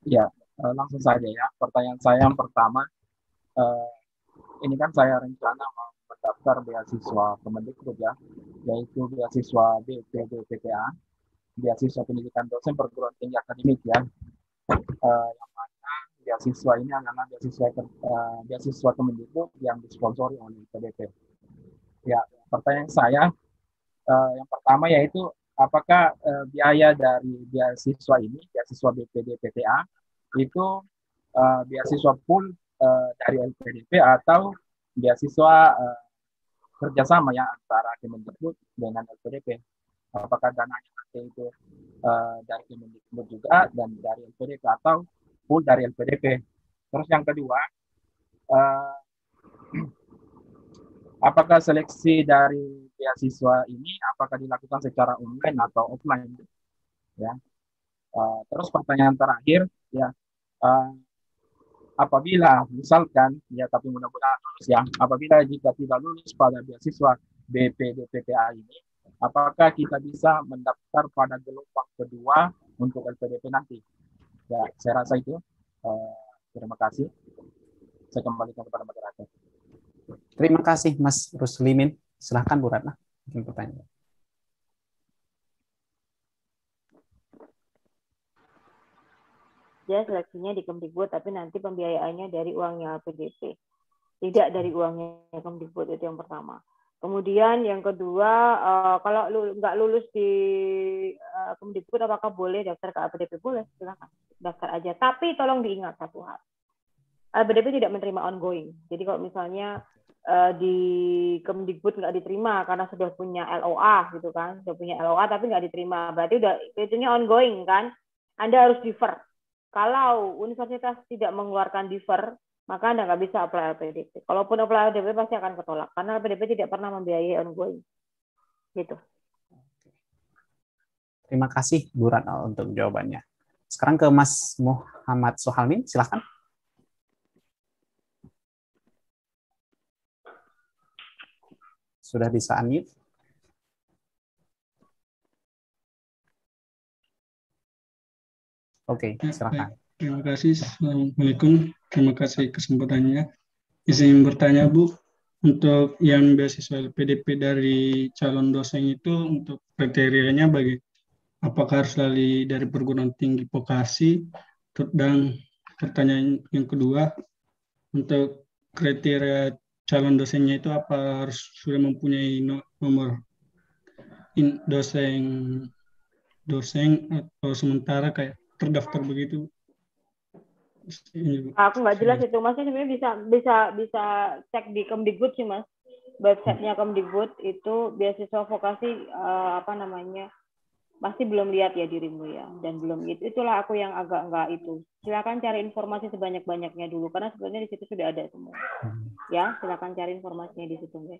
Ya, langsung saja ya. Pertanyaan saya yang pertama, eh, ini kan saya rencana mau mendaftar beasiswa Kemendikbud ya, yaitu beasiswa BPDPTA, beasiswa pendidikan dosen perguruan tinggi akademik ya. Yang mana beasiswa ini adalah beasiswa Kemendikbud yang disponsori oleh PDP. Ya, pertanyaan saya yang pertama yaitu apakah biaya dari beasiswa ini, beasiswa BPDPTA itu beasiswa full dari LPDP atau beasiswa kerjasama ya antara Kemendikbud dengan LPDP. Apakah dananya nanti itu dari Kemendikbud juga dan dari LPDP atau full dari LPDP. Terus yang kedua, uh, apakah seleksi dari beasiswa ini apakah dilakukan secara online atau offline? Ya. Terus pertanyaan terakhir, ya, uh, apabila misalkan ya tapi mudah-mudahan lulus ya, apabila jika tidak lulus pada beasiswa BPDPTA ini, apakah kita bisa mendaftar pada gelombang kedua untuk LPDP nanti? Ya, saya rasa itu. Terima kasih. Saya kembalikan kepada moderator. Terima kasih Mas Ruslimin. Silahkan Bu Ratna. Pertanyaan. Dia seleksinya di Kemdikbud, tapi nanti pembiayaannya dari uangnya LPDP. Tidak dari uangnya Kemdikbud, itu yang pertama. Kemudian yang kedua, kalau nggak lulus di Kemdikbud, apakah boleh daftar ke LPDP? Boleh, silakan daftar aja. Tapi tolong diingat satu hal, LPDP tidak menerima ongoing. Jadi kalau misalnya di Kemdikbud nggak diterima karena sudah punya LOA gitu kan, sudah punya LOA tapi nggak diterima, berarti udah itunya ongoing kan? Anda harus defer. Kalau universitas tidak mengeluarkan defer, maka Anda nggak bisa apply LPDP. Kalaupun apply LPDP pasti akan ketolak, karena LPDP tidak pernah membiayai ongoing. Gitu. Terima kasih Bu Ratna untuk jawabannya. Sekarang ke Mas Muhammad Sohalmin, silakan. Sudah bisa unmute? Oke, silakan. Terima kasih. Assalamualaikum. Terima kasih kesempatannya. Izin bertanya, Bu, untuk yang beasiswa LPDP dari calon dosen itu untuk kriterianya apakah harus dari perguruan tinggi vokasi? Dan pertanyaan yang kedua, untuk kriteria calon dosennya itu apa harus sudah mempunyai nomor dosen atau sementara kayak terdaftar begitu? Aku nggak jelas itu, masnya sebenarnya bisa cek di Kemdikbud sih Mas, websitenya Kemdikbud itu beasiswa vokasi pasti belum lihat ya dirimu ya, dan belum itulah aku yang agak nggak itu. Silakan cari informasi sebanyak-banyaknya dulu karena sebenarnya di situ sudah ada semua. Ya, silakan cari informasinya di situ deh.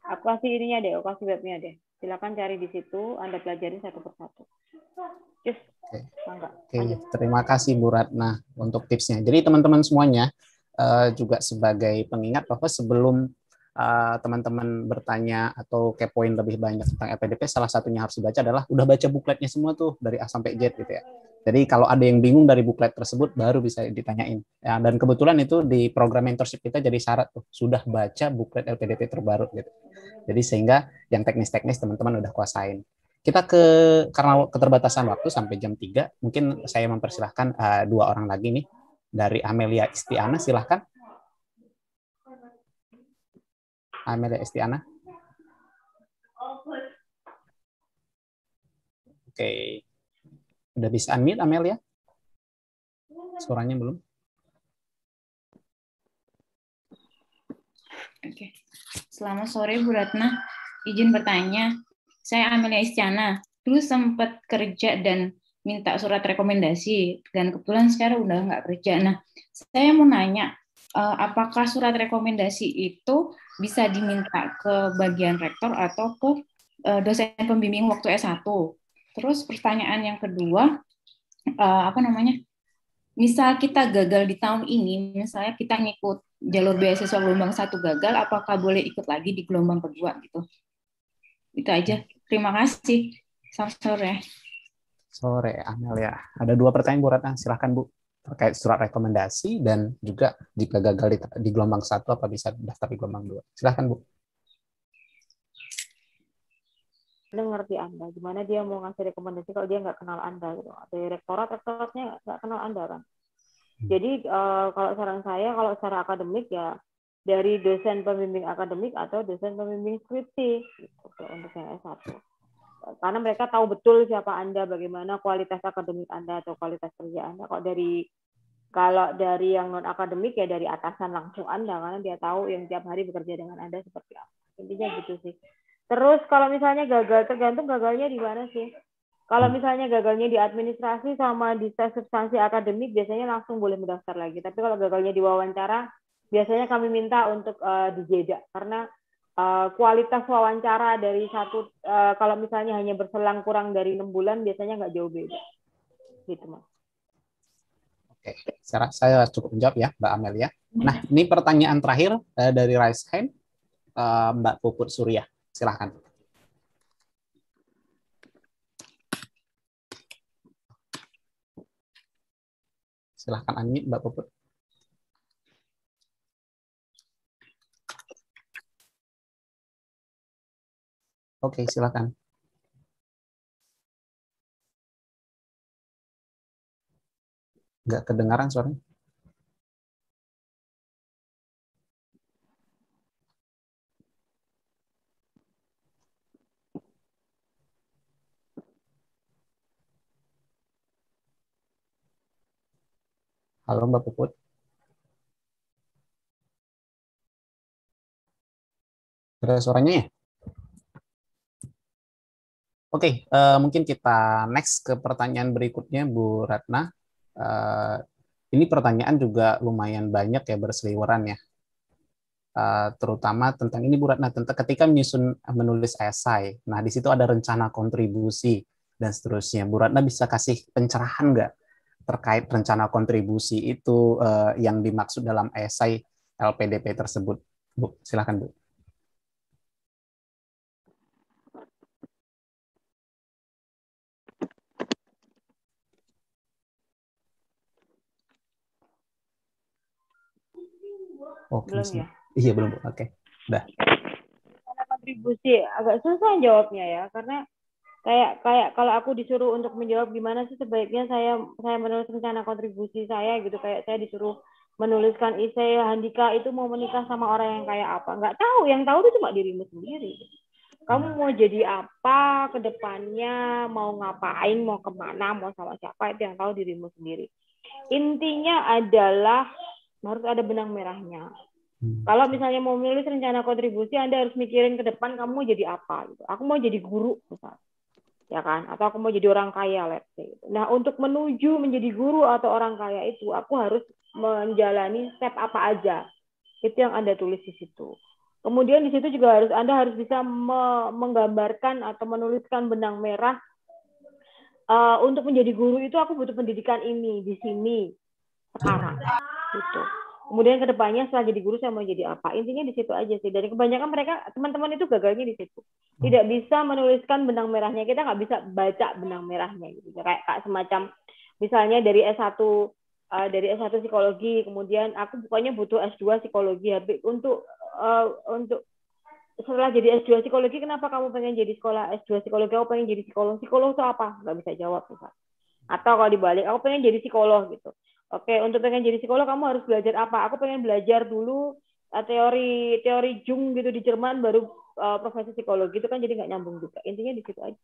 Aku kasih ininya deh, aku kasih webnya deh. Silakan cari di situ, Anda pelajari satu persatu. Yes. Oke, terima kasih Bu Ratna untuk tipsnya. Jadi teman-teman semuanya juga sebagai pengingat bahwa sebelum teman-teman bertanya atau kepoin lebih banyak tentang LPDP, salah satunya harus dibaca adalah udah baca bukletnya semua tuh dari A sampai Z gitu ya. Jadi kalau ada yang bingung dari buklet tersebut baru bisa ditanyain. Ya, dan kebetulan itu di program mentorship kita jadi syarat tuh sudah baca buklet LPDP terbaru gitu. Jadi sehingga yang teknis-teknis teman-teman udah kuasain. Kita karena keterbatasan waktu sampai jam 3, mungkin saya mempersilahkan dua orang lagi nih. Dari Amelia Istiana, silahkan. Amelia Istiana. Oke. Udah bisa unmute, Amelia? Suaranya belum. Oke. Selamat sore, Bu Ratna. Izin bertanya. Saya Amelia Istiana, dulu sempat kerja dan minta surat rekomendasi, dan kebetulan sekarang udah nggak kerja. Nah, saya mau nanya, apakah surat rekomendasi itu bisa diminta ke bagian rektor atau ke dosen pembimbing waktu S1? Terus pertanyaan yang kedua, misal kita gagal di tahun ini, misalnya kita ngikut jalur beasiswa gelombang 1 gagal, apakah boleh ikut lagi di gelombang kedua gitu? Itu aja. Terima kasih. Selamat sore. sore, Amelia. Ada 2 pertanyaan Bu Ratna, silahkan Bu. Terkait surat rekomendasi dan juga jika gagal di gelombang 1 apa bisa daftar di gelombang 2. Silahkan Bu. Anda ngerti Anda, gimana dia mau ngasih rekomendasi kalau dia nggak kenal Anda gitu. Dari rektoratnya nggak kenal Anda kan. Jadi kalau saran saya, kalau secara akademik ya dari dosen pembimbing akademik atau dosen pembimbing skripsi gitu, untuk yang S1. Karena mereka tahu betul siapa Anda, bagaimana kualitas akademik Anda atau kualitas kerja Anda. Kalau dari yang non akademik ya dari atasan langsung Anda, karena dia tahu yang tiap hari bekerja dengan Anda seperti apa. Intinya gitu sih. Terus kalau misalnya gagal, tergantung gagalnya di mana sih. Kalau misalnya gagalnya di administrasi sama di tes substansi akademik, biasanya langsung boleh mendaftar lagi. Tapi kalau gagalnya di wawancara, biasanya kami minta untuk dijeda. Karena kualitas wawancara dari kalau misalnya hanya berselang kurang dari 6 bulan, biasanya nggak jauh beda. Gitu, Mas. Oke, saya cukup menjawab ya, Mbak Amelia. Nah, ini pertanyaan terakhir dari Raise Hand, Mbak Puput Surya. Silahkan. Silahkan unmute, Mbak Puput. Oke, silahkan. Nggak kedengaran suaranya. Halo, Mbak Puput. Ada suaranya ya? Oke, mungkin kita next ke pertanyaan berikutnya, Bu Ratna. Ini pertanyaan juga lumayan banyak ya, berseliweran ya. Terutama tentang ini Bu Ratna, tentang ketika menulis esai. Nah, di situ ada rencana kontribusi dan seterusnya. Bu Ratna bisa kasih pencerahan nggak terkait rencana kontribusi itu yang dimaksud dalam esai LPDP tersebut? Bu, silakan Bu. Oh, Belum ya? Iya, belum. Oke. Udah. Karena kontribusi agak susah jawabnya ya, karena kayak kalau aku disuruh untuk menjawab gimana sih sebaiknya saya menulis rencana kontribusi saya gitu, kayak saya disuruh menuliskan isai Handika itu mau menikah sama orang yang kayak apa, nggak tahu, yang tahu itu cuma dirimu sendiri. Kamu mau jadi apa ke depannya, mau ngapain, mau kemana, mau sama siapa, itu yang tahu dirimu sendiri. Intinya adalah harus ada benang merahnya. Kalau misalnya mau menulis rencana kontribusi, Anda harus mikirin ke depan kamu mau jadi apa gitu. Aku mau jadi guru misalnya, ya kan? Atau aku mau jadi orang kaya, let's say. Nah, untuk menuju menjadi guru atau orang kaya itu, aku harus menjalani step apa aja. Itu yang Anda tulis di situ. Kemudian di situ juga Anda harus bisa menggambarkan atau menuliskan benang merah. Untuk menjadi guru itu aku butuh pendidikan ini di sini sekarang. Gitu. Kemudian kedepannya setelah jadi guru saya mau jadi apa? Intinya di situ aja sih. Dari kebanyakan mereka teman-teman itu gagalnya di situ. Tidak bisa menuliskan benang merahnya. Kita nggak bisa baca benang merahnya gitu. Kayak semacam misalnya dari S1 psikologi, kemudian aku pokoknya butuh S2 psikologi. Untuk setelah jadi S2 psikologi, kenapa kamu pengen jadi sekolah S2 psikologi? Aku pengen jadi psikolog. Psikolog itu apa? Nggak bisa jawab misalnya. Atau kalau dibalik, aku pengen jadi psikolog gitu. Oke, untuk pengen jadi psikolog kamu harus belajar apa? Aku pengen belajar dulu teori Jung gitu di Jerman, baru profesi psikologi, itu kan jadi nggak nyambung juga. Intinya di situ aja.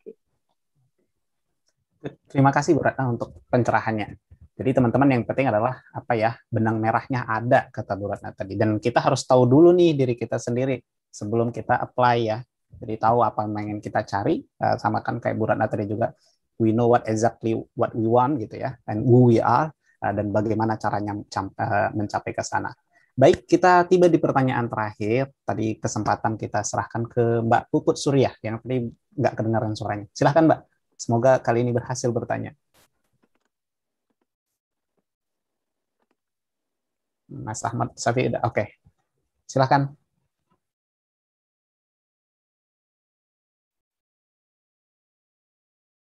Terima kasih Bu Ratna untuk pencerahannya. Jadi teman-teman yang penting adalah apa ya, benang merahnya ada kata Bu Ratna tadi. Dan kita harus tahu dulu nih diri kita sendiri sebelum kita apply ya. Jadi tahu apa yang ingin kita cari, sama kan kayak Bu Ratna tadi juga, we know exactly what we want gitu ya, and who we are, dan bagaimana caranya mencapai ke sana. Baik, kita tiba di pertanyaan terakhir. Tadi kesempatan kita serahkan ke Mbak Puput Surya yang tadi nggak kedengaran suaranya. Silahkan Mbak. Semoga kali ini berhasil bertanya. Mas Ahmad Safi, oke. Silahkan.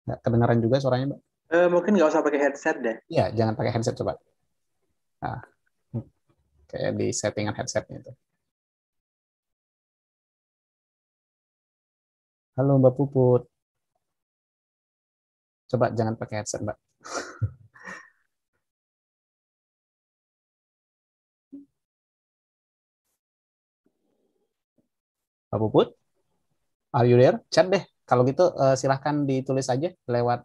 Nggak kedengaran juga suaranya, Mbak. Mungkin nggak usah pakai headset deh. Iya, jangan pakai headset coba. Nah, kayak di settingan headsetnya itu. Halo Mbak Puput. Coba jangan pakai headset, Mbak. Mbak Puput, are you there? Chat deh. Kalau gitu silahkan ditulis aja lewat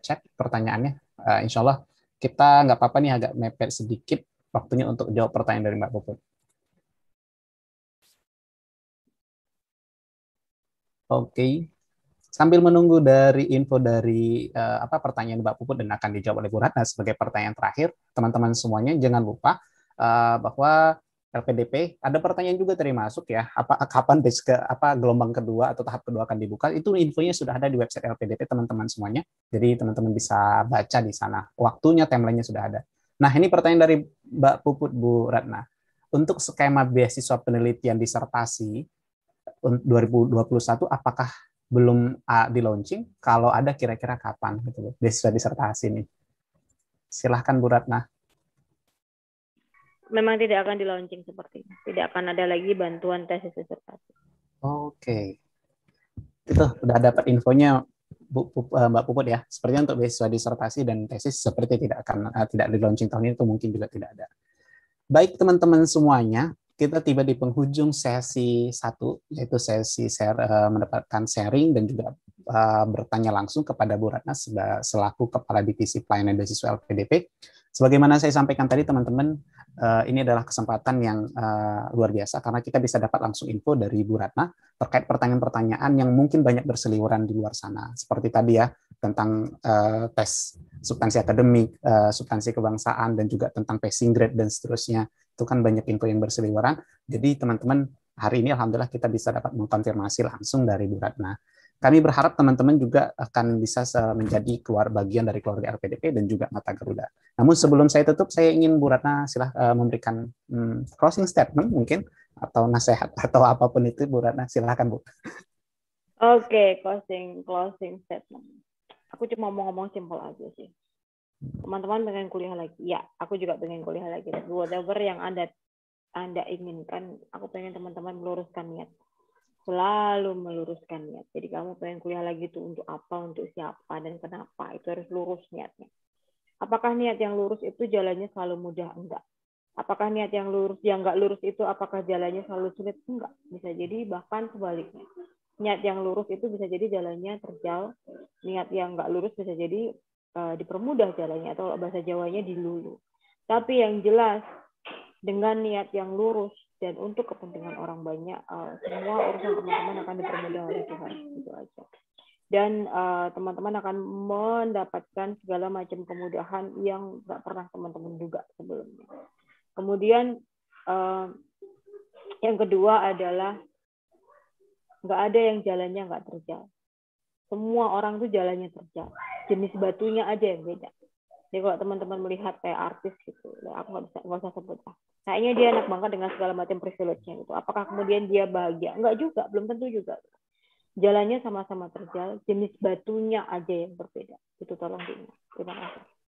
chat pertanyaannya. Insya Allah kita nggak apa-apa nih agak mepet sedikit waktunya untuk jawab pertanyaan dari Mbak Puput. Oke. Sambil menunggu dari info dari pertanyaan Mbak Puput dan akan dijawab oleh Bu Ratna sebagai pertanyaan terakhir, teman-teman semuanya jangan lupa bahwa LPDP ada pertanyaan juga tadi masuk ya, kapan gelombang kedua atau tahap kedua akan dibuka, itu infonya sudah ada di website LPDP teman-teman semuanya. Jadi teman-teman bisa baca di sana. Waktunya, timeline-nya sudah ada. Nah, ini pertanyaan dari Mbak Puput, Bu Ratna. Untuk skema beasiswa penelitian disertasi 2021 apakah belum di launching? Kalau ada kira-kira kapan gitu beasiswa disertasi ini? Silahkan Bu Ratna. Memang tidak akan di launching seperti ini. Tidak akan ada lagi bantuan tesis disertasi. Oke. Itu udah dapat infonya Mbak Puput ya. Sepertinya untuk beasiswa disertasi dan tesis seperti tidak di launching tahun ini, itu mungkin juga tidak ada. Baik teman-teman semuanya, kita tiba di penghujung sesi 1, yaitu sesi mendapatkan sharing dan juga bertanya langsung kepada Bu Ratna selaku Kepala Divisi Pelayanan Beasiswa LPDP. Sebagaimana saya sampaikan tadi teman-teman, ini adalah kesempatan yang luar biasa karena kita bisa dapat langsung info dari Bu Ratna terkait pertanyaan-pertanyaan yang mungkin banyak berseliweran di luar sana. Seperti tadi ya, tentang tes substansi akademik, substansi kebangsaan, dan juga tentang passing grade dan seterusnya. Itu kan banyak info yang berseliweran. Jadi teman-teman, hari ini alhamdulillah kita bisa dapat mengkonfirmasi langsung dari Bu Ratna. Kami berharap teman-teman juga akan bisa menjadi bagian dari keluarga LPDP dan juga Mata Garuda. Namun sebelum saya tutup, saya ingin Bu Ratna memberikan closing statement mungkin, atau nasihat atau apapun itu Bu Ratna, silahkan Bu. Oke, closing statement. Aku cuma mau ngomong simpel aja sih. Teman-teman pengen kuliah lagi, ya aku juga pengen kuliah lagi. Whatever yang Anda inginkan, aku pengen teman-teman meluruskan niat. Selalu meluruskan niat. Jadi kamu pengen kuliah lagi itu untuk apa, untuk siapa, dan kenapa. Itu harus lurus niatnya. Apakah niat yang lurus itu jalannya selalu mudah? Enggak. Apakah niat yang nggak lurus itu apakah jalannya selalu sulit? Enggak. Bisa jadi bahkan sebaliknya. Niat yang lurus itu bisa jadi jalannya terjal. Niat yang nggak lurus bisa jadi dipermudah jalannya, atau bahasa Jawanya dilulu. Tapi yang jelas, dengan niat yang lurus dan untuk kepentingan orang banyak, semua urusan teman-teman akan dipermudah oleh Tuhan. Itu aja. Dan teman-teman akan mendapatkan segala macam kemudahan yang nggak pernah teman-teman duga sebelumnya. Kemudian yang kedua adalah nggak ada yang jalannya nggak terjal. Semua orang tuh jalannya terjal. Jenis batunya aja yang beda. Jadi kalau teman-teman melihat kayak artis gitu, aku nggak usah sebut lah. Kayaknya dia enak banget dengan segala macam privilege-nya gitu. Apakah kemudian dia bahagia? Enggak juga, belum tentu juga. Jalannya sama-sama terjal, jenis batunya aja yang berbeda. Itu tolong diingat. Terima kasih.